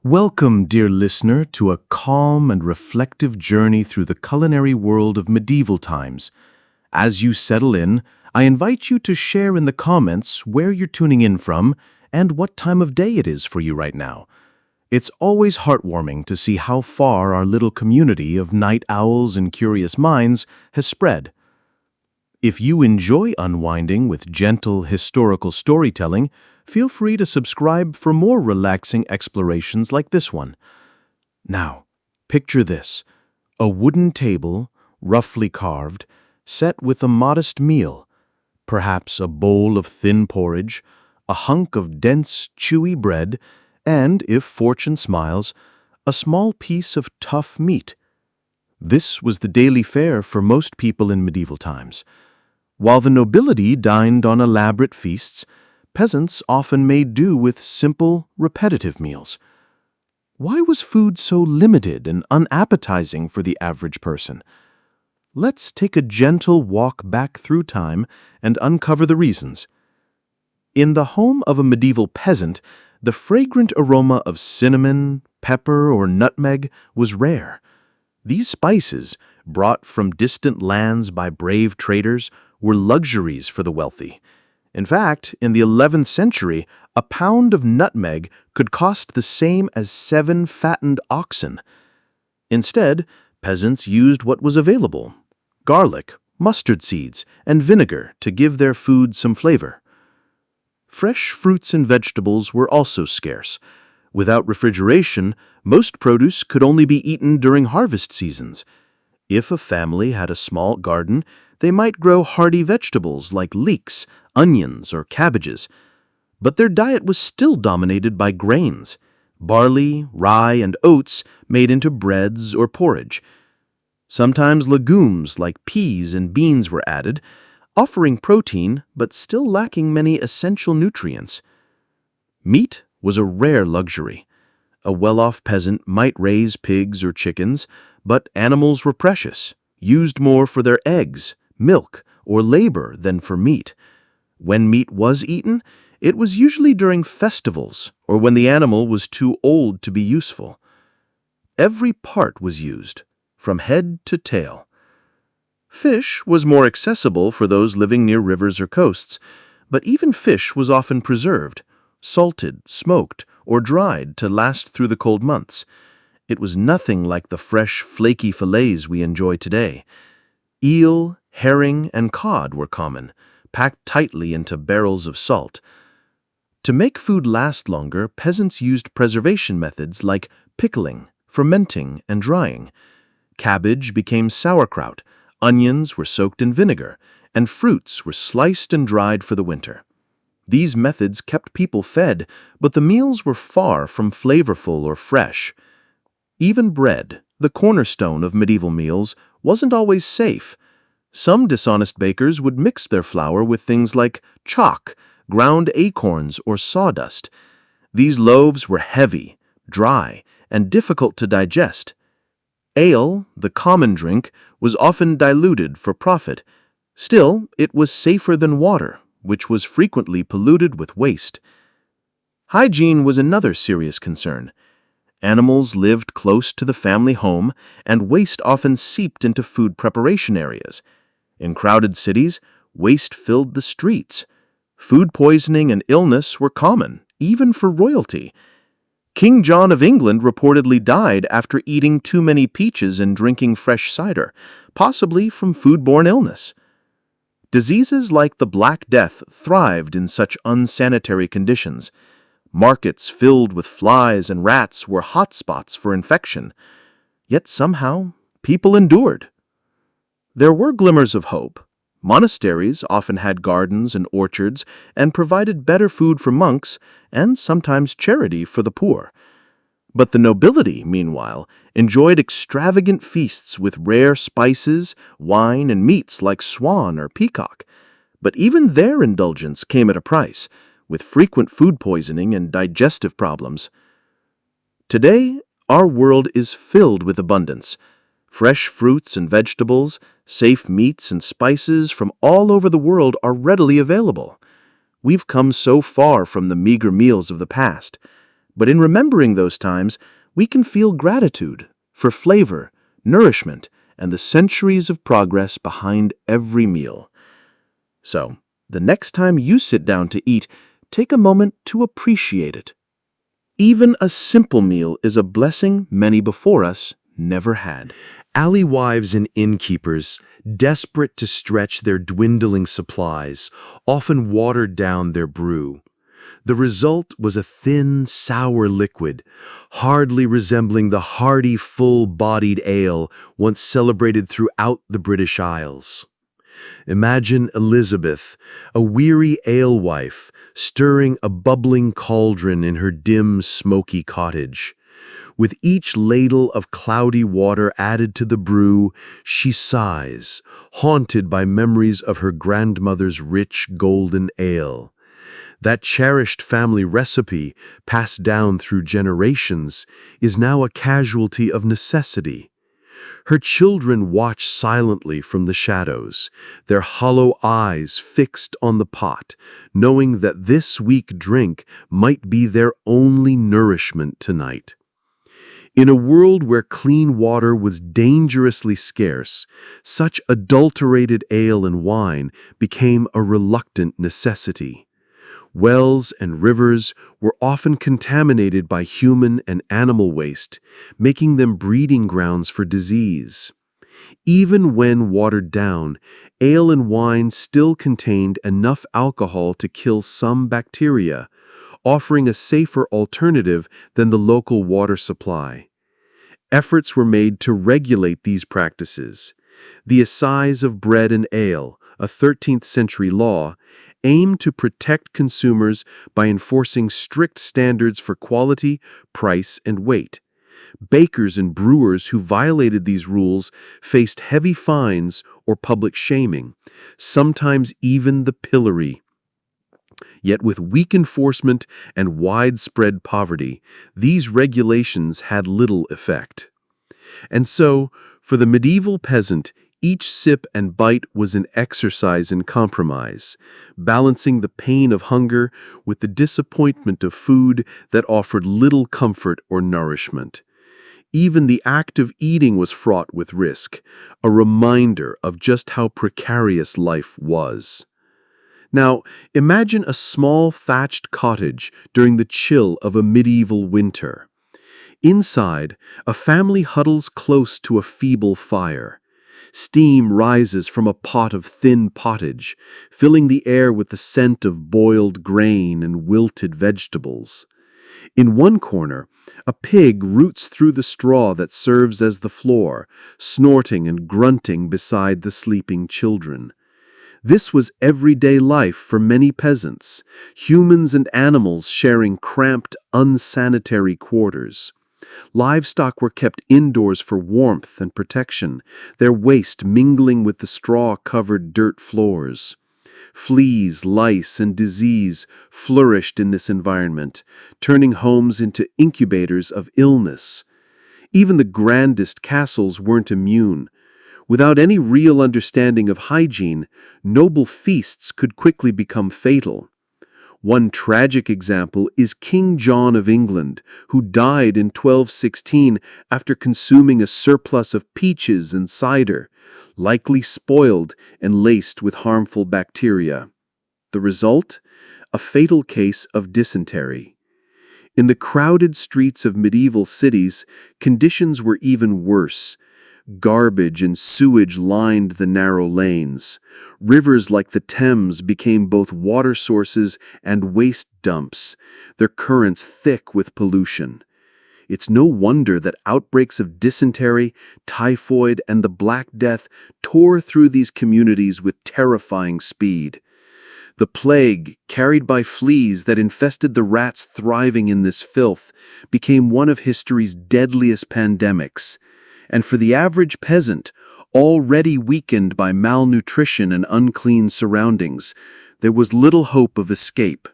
Welcome, dear listener, to a calm and reflective journey through the culinary world of medieval times. As you settle in, I invite you to share in the comments where you're tuning in from and what time of day it is for you right now. It's always heartwarming to see how far our little community of night owls and curious minds has spread. If you enjoy unwinding with gentle historical storytelling, feel free to subscribe for more relaxing explorations like this one. Now, picture this: a wooden table, roughly carved, set with a modest meal, perhaps a bowl of thin porridge, a hunk of dense, chewy bread, and, if fortune smiles, a small piece of tough meat. This was the daily fare for most people in medieval times. While the nobility dined on elaborate feasts, peasants often made do with simple, repetitive meals. Why was food so limited and unappetizing for the average person? Let's take a gentle walk back through time and uncover the reasons. In the home of a medieval peasant, the fragrant aroma of cinnamon, pepper, or nutmeg was rare. These spices, brought from distant lands by brave traders, were luxuries for the wealthy. In fact, in the 11th century, a pound of nutmeg could cost the same as 7 fattened oxen. Instead, peasants used what was available: garlic, mustard seeds, and vinegar to give their food some flavor. Fresh fruits and vegetables were also scarce. Without refrigeration, most produce could only be eaten during harvest seasons. If a family had a small garden, they might grow hardy vegetables like leeks, onions, or cabbages. But their diet was still dominated by grains: barley, rye, and oats made into breads or porridge. Sometimes legumes like peas and beans were added, offering protein but still lacking many essential nutrients. Meat was a rare luxury. A well-off peasant might raise pigs or chickens, but animals were precious, used more for their eggs, milk, or labor than for meat. When meat was eaten, it was usually during festivals or when the animal was too old to be useful. Every part was used, from head to tail. Fish was more accessible for those living near rivers or coasts, but even fish was often preserved, salted, smoked, or dried to last through the cold months. It was nothing like the fresh, flaky fillets we enjoy today. Eel, herring, and cod were common, packed tightly into barrels of salt. To make food last longer, peasants used preservation methods like pickling, fermenting, and drying. Cabbage became sauerkraut, onions were soaked in vinegar, and fruits were sliced and dried for the winter. These methods kept people fed, but the meals were far from flavorful or fresh. Even bread, the cornerstone of medieval meals, wasn't always safe. Some dishonest bakers would mix their flour with things like chalk, ground acorns, or sawdust. These loaves were heavy, dry, and difficult to digest. Ale, the common drink, was often diluted for profit. Still, it was safer than water, which was frequently polluted with waste. Hygiene was another serious concern. Animals lived close to the family home, and waste often seeped into food preparation areas. In crowded cities, waste filled the streets. Food poisoning and illness were common, even for royalty. King John of England reportedly died after eating too many peaches and drinking fresh cider, possibly from foodborne illness. Diseases like the Black Death thrived in such unsanitary conditions. Markets filled with flies and rats were hotspots for infection. Yet somehow, people endured. There were glimmers of hope. Monasteries often had gardens and orchards and provided better food for monks and sometimes charity for the poor. But the nobility, meanwhile, enjoyed extravagant feasts with rare spices, wine, and meats like swan or peacock. But even their indulgence came at a price, with frequent food poisoning and digestive problems. Today, our world is filled with abundance. Fresh fruits and vegetables, safe meats and spices from all over the world are readily available. We've come so far from the meager meals of the past. But in remembering those times, we can feel gratitude for flavor, nourishment, and the centuries of progress behind every meal. So, the next time you sit down to eat, take a moment to appreciate it. Even a simple meal is a blessing many before us never had. Alley wives and innkeepers, desperate to stretch their dwindling supplies, often watered down their brew. The result was a thin, sour liquid, hardly resembling the hearty, full-bodied ale once celebrated throughout the British Isles. Imagine Elizabeth, a weary alewife, stirring a bubbling cauldron in her dim, smoky cottage. With each ladle of cloudy water added to the brew, she sighs, haunted by memories of her grandmother's rich golden ale. That cherished family recipe, passed down through generations, is now a casualty of necessity. Her children watch silently from the shadows, their hollow eyes fixed on the pot, knowing that this weak drink might be their only nourishment tonight. In a world where clean water was dangerously scarce, such adulterated ale and wine became a reluctant necessity. Wells and rivers were often contaminated by human and animal waste, making them breeding grounds for disease. Even when watered down, ale and wine still contained enough alcohol to kill some bacteria, offering a safer alternative than the local water supply. Efforts were made to regulate these practices. The Assize of Bread and Ale, a 13th century law, aimed to protect consumers by enforcing strict standards for quality, price, and weight. Bakers and brewers who violated these rules faced heavy fines or public shaming, sometimes even the pillory. Yet with weak enforcement and widespread poverty, these regulations had little effect. And so, for the medieval peasant, each sip and bite was an exercise in compromise, balancing the pain of hunger with the disappointment of food that offered little comfort or nourishment. Even the act of eating was fraught with risk, a reminder of just how precarious life was. Now, imagine a small thatched cottage during the chill of a medieval winter. Inside, a family huddles close to a feeble fire. Steam rises from a pot of thin pottage, filling the air with the scent of boiled grain and wilted vegetables. In one corner, a pig roots through the straw that serves as the floor, snorting and grunting beside the sleeping children. This was everyday life for many peasants, humans and animals sharing cramped, unsanitary quarters. Livestock were kept indoors for warmth and protection, their waste mingling with the straw-covered dirt floors. Fleas, lice, and disease flourished in this environment, turning homes into incubators of illness. Even the grandest castles weren't immune. Without any real understanding of hygiene, noble feasts could quickly become fatal. One tragic example is King John of England, who died in 1216 after consuming a surplus of peaches and cider, likely spoiled and laced with harmful bacteria. The result? A fatal case of dysentery. In the crowded streets of medieval cities, conditions were even worse. Garbage and sewage lined the narrow lanes. Rivers like the Thames became both water sources and waste dumps, their currents thick with pollution. It's no wonder that outbreaks of dysentery, typhoid, and the Black Death tore through these communities with terrifying speed. The plague, carried by fleas that infested the rats thriving in this filth, became one of history's deadliest pandemics. And for the average peasant, already weakened by malnutrition and unclean surroundings, there was little hope of escape.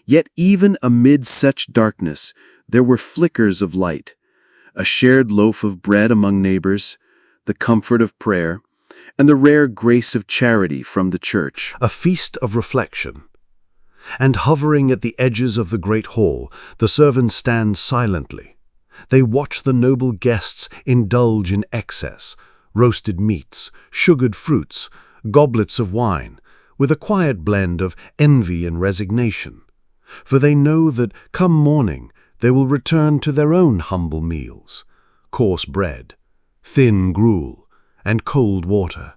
Yet even amid such darkness, there were flickers of light, a shared loaf of bread among neighbors, the comfort of prayer, and the rare grace of charity from the church. A feast of reflection. And hovering at the edges of the great hall, the servants stand silently. They watch the noble guests indulge in excess, roasted meats, sugared fruits, goblets of wine, with a quiet blend of envy and resignation. For they know that, come morning, they will return to their own humble meals, coarse bread, thin gruel, and cold water.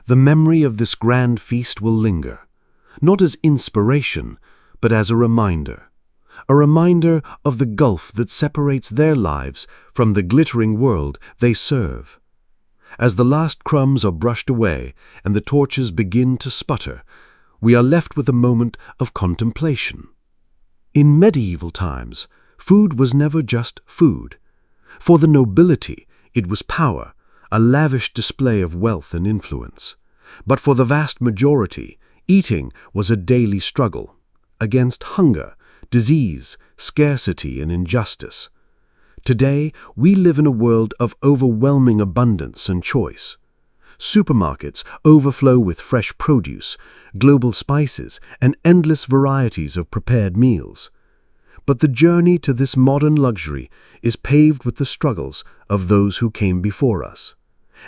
The memory of this grand feast will linger, not as inspiration, but as a reminder of the gulf that separates their lives from the glittering world they serve. As the last crumbs are brushed away and the torches begin to sputter, we are left with a moment of contemplation. In medieval times, food was never just food. For the nobility, it was power, a lavish display of wealth and influence. But for the vast majority, eating was a daily struggle against hunger, disease, scarcity, and injustice. Today, we live in a world of overwhelming abundance and choice. Supermarkets overflow with fresh produce, global spices, and endless varieties of prepared meals. But the journey to this modern luxury is paved with the struggles of those who came before us.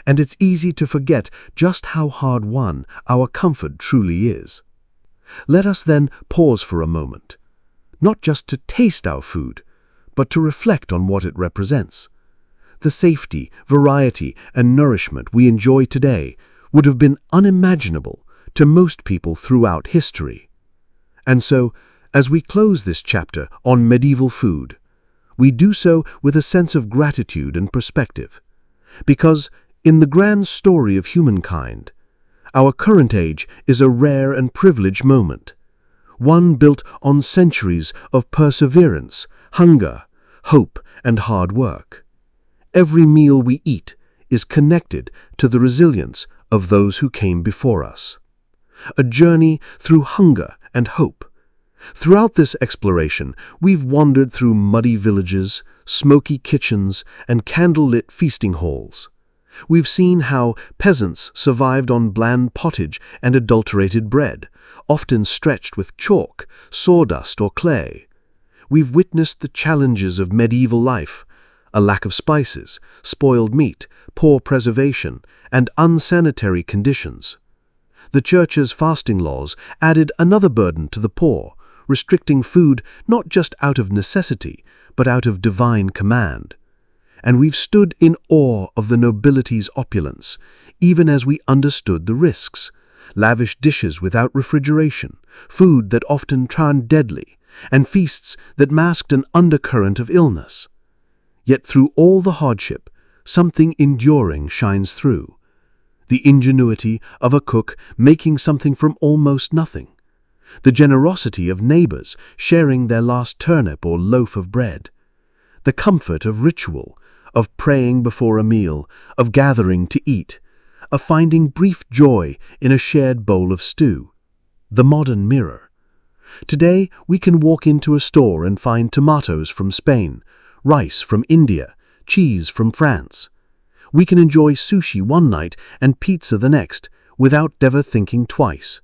And it's easy to forget just how hard-won our comfort truly is. Let us then pause for a moment, not just to taste our food, but to reflect on what it represents. The safety, variety, and nourishment we enjoy today would have been unimaginable to most people throughout history. And so, as we close this chapter on medieval food, we do so with a sense of gratitude and perspective. Because, in the grand story of humankind, our current age is a rare and privileged moment, one built on centuries of perseverance, hunger, hope, and hard work. Every meal we eat is connected to the resilience of those who came before us. A journey through hunger and hope. Throughout this exploration, we've wandered through muddy villages, smoky kitchens, and candle-lit feasting halls. We've seen how peasants survived on bland pottage and adulterated bread, often stretched with chalk, sawdust, or clay. We've witnessed the challenges of medieval life, a lack of spices, spoiled meat, poor preservation, and unsanitary conditions. The Church's fasting laws added another burden to the poor, restricting food not just out of necessity, but out of divine command. And we've stood in awe of the nobility's opulence, even as we understood the risks. Lavish dishes without refrigeration, food that often turned deadly, and feasts that masked an undercurrent of illness. Yet through all the hardship, something enduring shines through. The ingenuity of a cook making something from almost nothing. The generosity of neighbors sharing their last turnip or loaf of bread. The comfort of ritual, of praying before a meal, of gathering to eat, of finding brief joy in a shared bowl of stew. The modern mirror. Today, we can walk into a store and find tomatoes from Spain, rice from India, cheese from France. We can enjoy sushi one night and pizza the next, without ever thinking twice.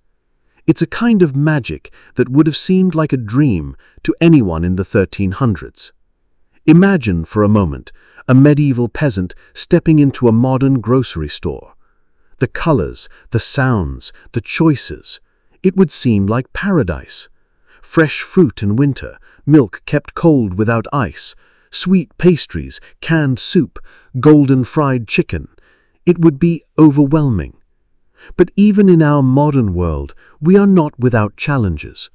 It's a kind of magic that would have seemed like a dream to anyone in the 1300s. Imagine for a moment a medieval peasant stepping into a modern grocery store. The colors, the sounds, the choices. It would seem like paradise. Fresh fruit in winter, milk kept cold without ice, sweet pastries, canned soup, golden fried chicken. It would be overwhelming. But even in our modern world, we are not without challenges.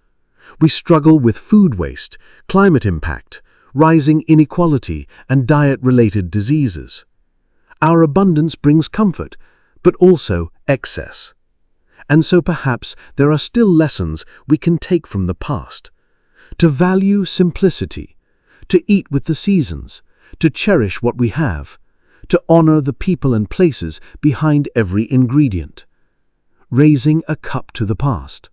We struggle with food waste, climate impact, rising inequality, and diet-related diseases. Our abundance brings comfort, but also excess. And so perhaps there are still lessons we can take from the past. To value simplicity, to eat with the seasons, to cherish what we have, to honor the people and places behind every ingredient. Raising a cup to the past.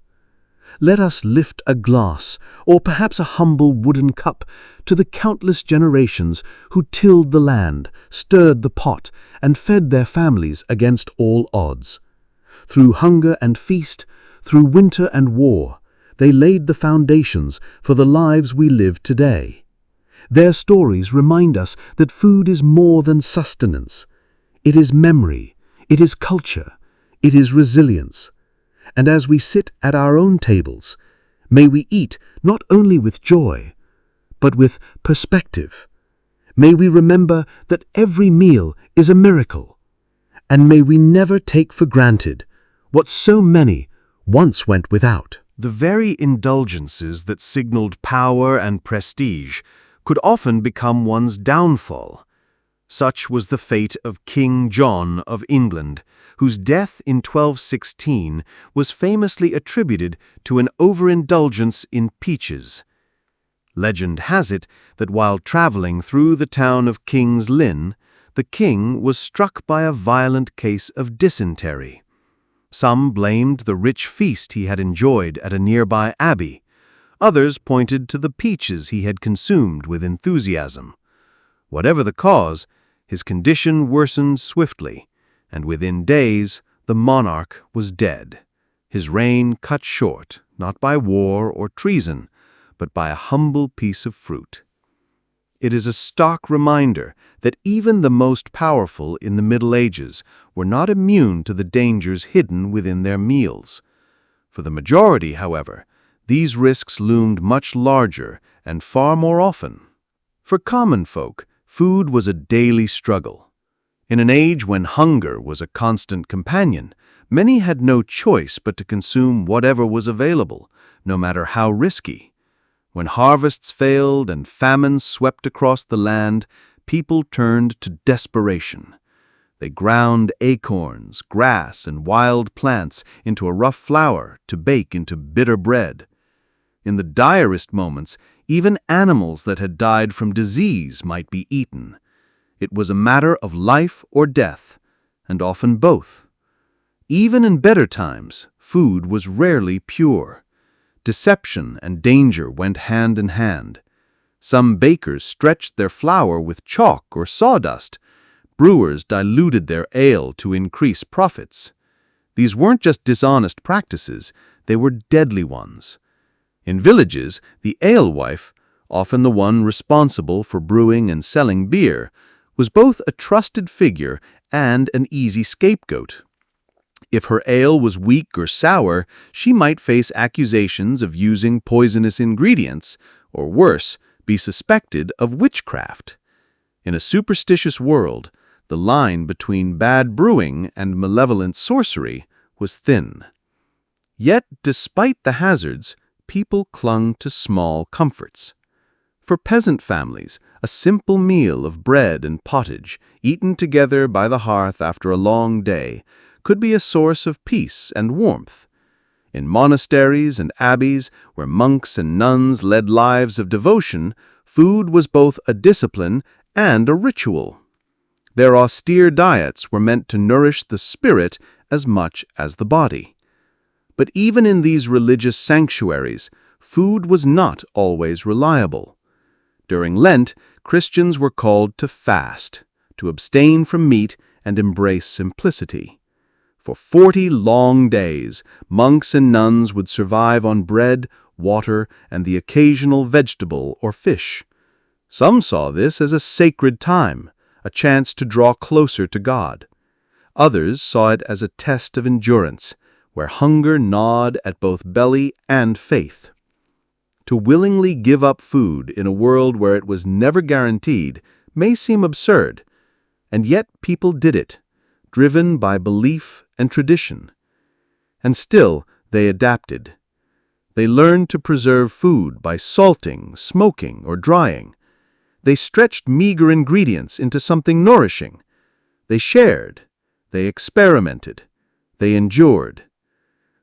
Let us lift a glass, or perhaps a humble wooden cup, to the countless generations who tilled the land, stirred the pot, and fed their families against all odds. Through hunger and feast, through winter and war, they laid the foundations for the lives we live today. Their stories remind us that food is more than sustenance. It is memory, it is culture, it is resilience. And as we sit at our own tables, may we eat not only with joy, but with perspective. May we remember that every meal is a miracle. And may we never take for granted what so many once went without. The very indulgences that signaled power and prestige could often become one's downfall. Such was the fate of King John of England, whose death in 1216 was famously attributed to an overindulgence in peaches. Legend has it that while traveling through the town of King's Lynn, the king was struck by a violent case of dysentery. Some blamed the rich feast he had enjoyed at a nearby abbey. Others pointed to the peaches he had consumed with enthusiasm. Whatever the cause, his condition worsened swiftly, and within days the monarch was dead, his reign cut short, not by war or treason, but by a humble piece of fruit. It is a stark reminder that even the most powerful in the Middle Ages were not immune to the dangers hidden within their meals. For the majority, however, these risks loomed much larger and far more often. For common folk, food was a daily struggle. In an age when hunger was a constant companion, many had no choice but to consume whatever was available, no matter how risky. When harvests failed and famines swept across the land, people turned to desperation. They ground acorns, grass, and wild plants into a rough flour to bake into bitter bread. In the direst moments, even animals that had died from disease might be eaten. It was a matter of life or death, and often both. Even in better times, food was rarely pure. Deception and danger went hand in hand. Some bakers stretched their flour with chalk or sawdust. Brewers diluted their ale to increase profits. These weren't just dishonest practices, they were deadly ones. In villages, the alewife, often the one responsible for brewing and selling beer, was both a trusted figure and an easy scapegoat. If her ale was weak or sour, she might face accusations of using poisonous ingredients, or worse, be suspected of witchcraft. In a superstitious world, the line between bad brewing and malevolent sorcery was thin. Yet, despite the hazards, people clung to small comforts. For peasant families, a simple meal of bread and pottage, eaten together by the hearth after a long day, could be a source of peace and warmth. In monasteries and abbeys, where monks and nuns led lives of devotion, food was both a discipline and a ritual. Their austere diets were meant to nourish the spirit as much as the body. But even in these religious sanctuaries, food was not always reliable. During Lent, Christians were called to fast, to abstain from meat and embrace simplicity. For 40 long days, monks and nuns would survive on bread, water, and the occasional vegetable or fish. Some saw this as a sacred time, a chance to draw closer to God. Others saw it as a test of endurance, where hunger gnawed at both belly and faith. To willingly give up food in a world where it was never guaranteed may seem absurd, and yet people did it, driven by belief and tradition. And still, they adapted. They learned to preserve food by salting, smoking, or drying. They stretched meager ingredients into something nourishing. They shared. They experimented. They endured.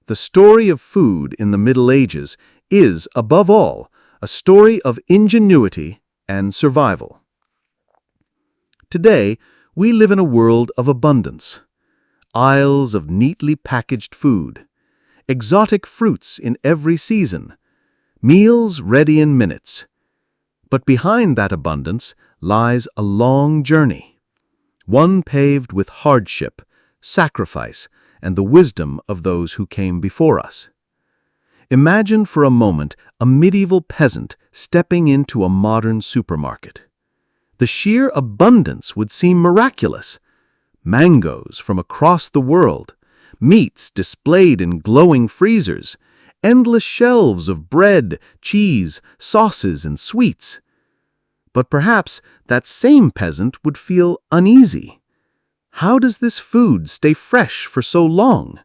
The story of food in the Middle Ages is, above all, a story of ingenuity and survival. Today, we live in a world of abundance. Aisles of neatly packaged food, exotic fruits in every season, meals ready in minutes. But behind that abundance lies a long journey, one paved with hardship, sacrifice, and the wisdom of those who came before us. Imagine for a moment a medieval peasant stepping into a modern supermarket. The sheer abundance would seem miraculous. Mangoes from across the world, meats displayed in glowing freezers, endless shelves of bread, cheese, sauces, and sweets. But perhaps that same peasant would feel uneasy. How does this food stay fresh for so long?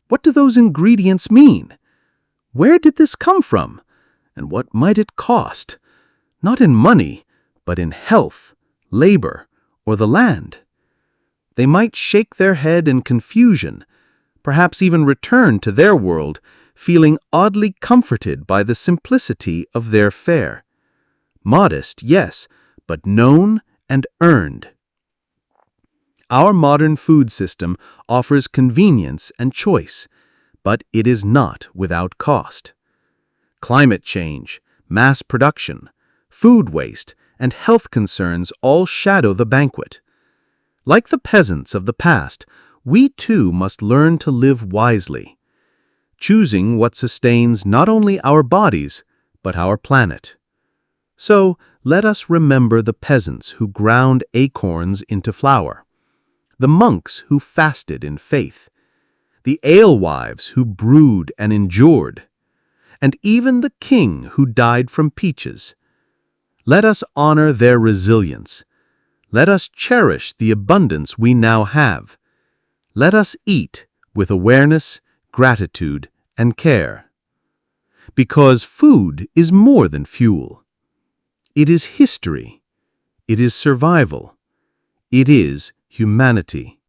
What do those ingredients mean? Where did this come from? And what might it cost? Not in money, but in health, labor, or the land. They might shake their head in confusion, perhaps even return to their world, feeling oddly comforted by the simplicity of their fare. Modest, yes, but known and earned. Our modern food system offers convenience and choice, but it is not without cost. Climate change, mass production, food waste, and health concerns all shadow the banquet. Like the peasants of the past, we too must learn to live wisely, choosing what sustains not only our bodies, but our planet. So let us remember the peasants who ground acorns into flour, the monks who fasted in faith, the alewives who brewed and endured, and even the king who died from peaches. Let us honor their resilience. Let us cherish the abundance we now have. Let us eat with awareness, gratitude, and care. Because food is more than fuel. It is history. It is survival. It is humanity.